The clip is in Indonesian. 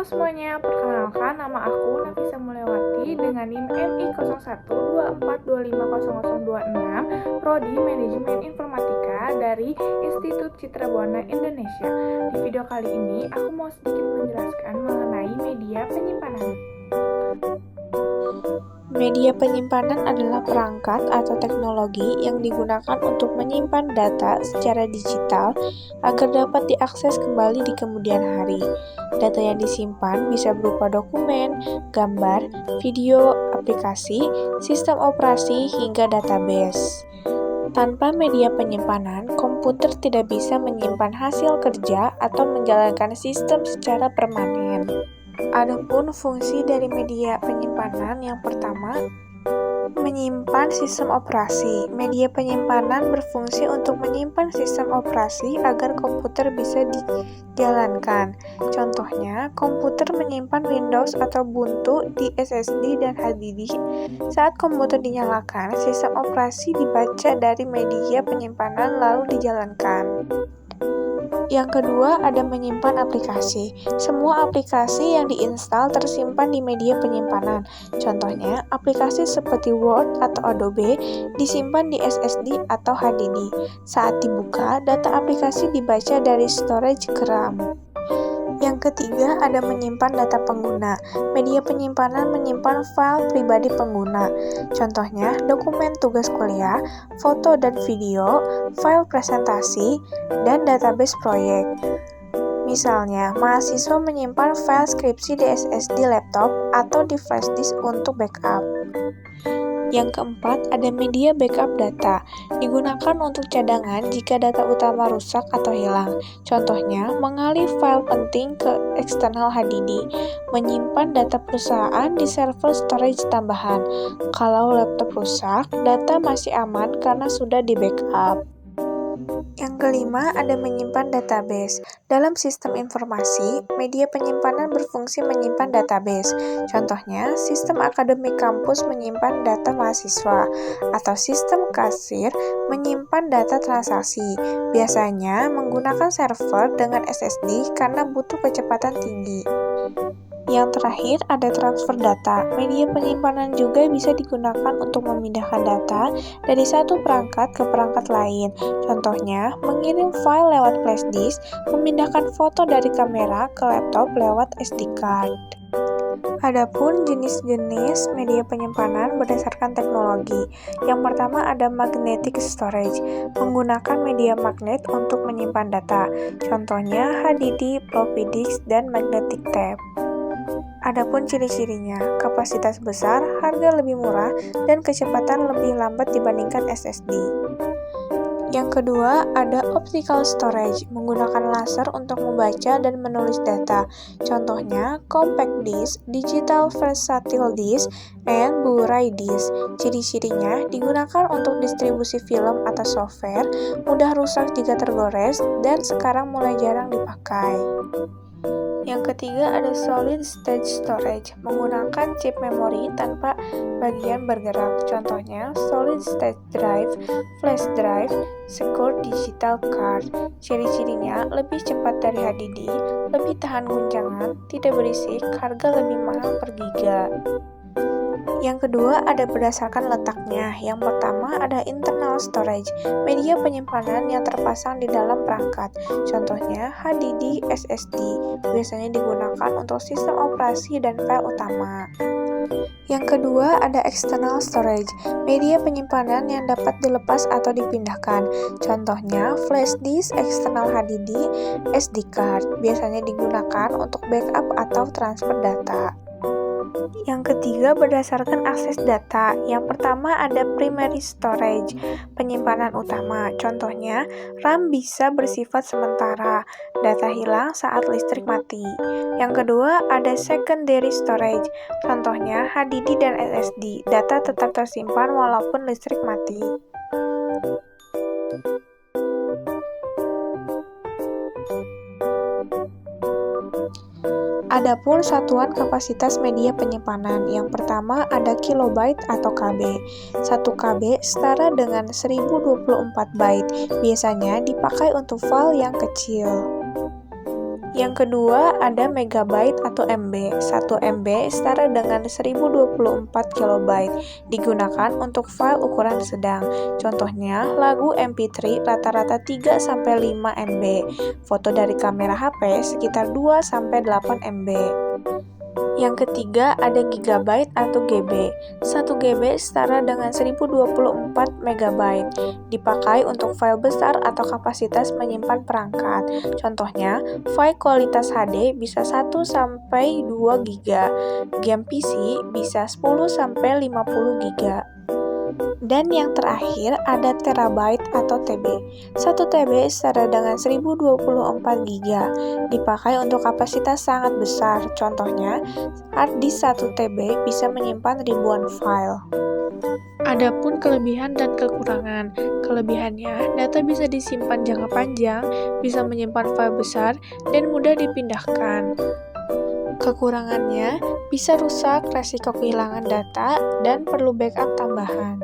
semuanya, perkenalkan nama aku Nafisa Mulyawati dengan NIM MI0124250026, Prodi Manajemen Informatika dari Institut Citra Buana Indonesia. Di video kali ini, aku mau sedikit menjelaskan mengenai media penyimpanan. Media penyimpanan adalah perangkat atau teknologi yang digunakan untuk menyimpan data secara digital agar dapat diakses kembali di kemudian hari. Data yang disimpan bisa berupa dokumen, gambar, video, aplikasi, sistem operasi, hingga database. Tanpa media penyimpanan, komputer tidak bisa menyimpan hasil kerja atau menjalankan sistem secara permanen. Adapun fungsi dari media penyimpanan yang pertama, menyimpan sistem operasi. Media penyimpanan berfungsi untuk menyimpan sistem operasi agar komputer bisa dijalankan. Contohnya, komputer menyimpan Windows atau Ubuntu di SSD dan HDD. Saat komputer dinyalakan, sistem operasi dibaca dari media penyimpanan lalu dijalankan. Yang kedua, ada menyimpan aplikasi. Semua aplikasi yang diinstal tersimpan di media penyimpanan. Contohnya, aplikasi seperti Word atau Adobe disimpan di SSD atau HDD. Saat dibuka, data aplikasi dibaca dari storage ke RAM. Yang ketiga, ada menyimpan data pengguna. Media penyimpanan menyimpan file pribadi pengguna. Contohnya, dokumen tugas kuliah, foto dan video, file presentasi, dan database proyek. Misalnya, mahasiswa menyimpan file skripsi di SSD laptop atau di flash disk untuk backup. Yang keempat, ada media backup data. Digunakan untuk cadangan jika data utama rusak atau hilang. Contohnya, mengalih file penting ke eksternal HDD, menyimpan data perusahaan di server storage tambahan. Kalau laptop rusak, data masih aman karena sudah di backup. Yang kelima, ada menyimpan database. Dalam sistem informasi, media penyimpanan berfungsi menyimpan database. Contohnya, sistem akademik kampus menyimpan data mahasiswa, atau sistem kasir menyimpan data transaksi. Biasanya menggunakan server dengan SSD karena butuh kecepatan tinggi. Yang terakhir, ada transfer data. Media penyimpanan juga bisa digunakan untuk memindahkan data dari satu perangkat ke perangkat lain. Contohnya, mengirim file lewat flash disk, memindahkan foto dari kamera ke laptop lewat SD card. Adapun jenis-jenis media penyimpanan berdasarkan teknologi. Yang pertama ada magnetic storage, menggunakan media magnet untuk menyimpan data. Contohnya HDD, floppy disk, dan magnetic tape. Adapun ciri-cirinya, kapasitas besar, harga lebih murah, dan kecepatan lebih lambat dibandingkan SSD. Yang kedua, ada optical storage, menggunakan laser untuk membaca dan menulis data. Contohnya, compact disk, digital versatile disk, and Blu-ray disk. Ciri-cirinya digunakan untuk distribusi film atau software, mudah rusak jika tergores, dan sekarang mulai jarang dipakai. Yang ketiga ada solid state storage, menggunakan chip memori tanpa bagian bergerak. Contohnya, solid state drive, flash drive, secure digital card. Ciri-cirinya lebih cepat dari HDD, lebih tahan guncangan, tidak berisik, harga lebih mahal per giga. Yang kedua ada berdasarkan letaknya. Yang pertama ada internal storage, media penyimpanan yang terpasang di dalam perangkat. Contohnya HDD, SSD, biasanya digunakan untuk sistem operasi dan file utama. Yang kedua ada external storage, media penyimpanan yang dapat dilepas atau dipindahkan. Contohnya flash disk, eksternal HDD, SD card, biasanya digunakan untuk backup atau transfer data. Yang ketiga berdasarkan akses data. Yang pertama ada primary storage, penyimpanan utama. Contohnya, RAM bisa bersifat sementara, data hilang saat listrik mati. Yang kedua ada secondary storage, contohnya HDD dan SSD, data tetap tersimpan walaupun listrik mati. Adapun satuan kapasitas media penyimpanan, yang pertama ada kilobyte atau KB. 1 KB setara dengan 1024 byte, biasanya dipakai untuk file yang kecil. Yang kedua ada megabyte atau MB. 1 MB setara dengan 1024 kilobyte. Digunakan untuk file ukuran sedang. Contohnya, lagu MP3 rata-rata 3-5 MB. Foto dari kamera HP sekitar 2-8 MB. Yang ketiga ada gigabyte atau GB. 1 GB setara dengan 1024 MB. Dipakai untuk file besar atau kapasitas menyimpan perangkat. Contohnya, file kualitas HD bisa 1-2 GB. Game PC bisa 10-50 GB. Dan yang terakhir ada terabyte atau TB. 1 TB setara dengan 1024 GB. Dipakai untuk kapasitas sangat besar. Contohnya, hard disk 1 TB bisa menyimpan ribuan file. Adapun kelebihan dan kekurangan. Kelebihannya, data bisa disimpan jangka panjang, bisa menyimpan file besar, dan mudah dipindahkan. Kekurangannya, bisa rusak, resiko kehilangan data, dan perlu backup tambahan.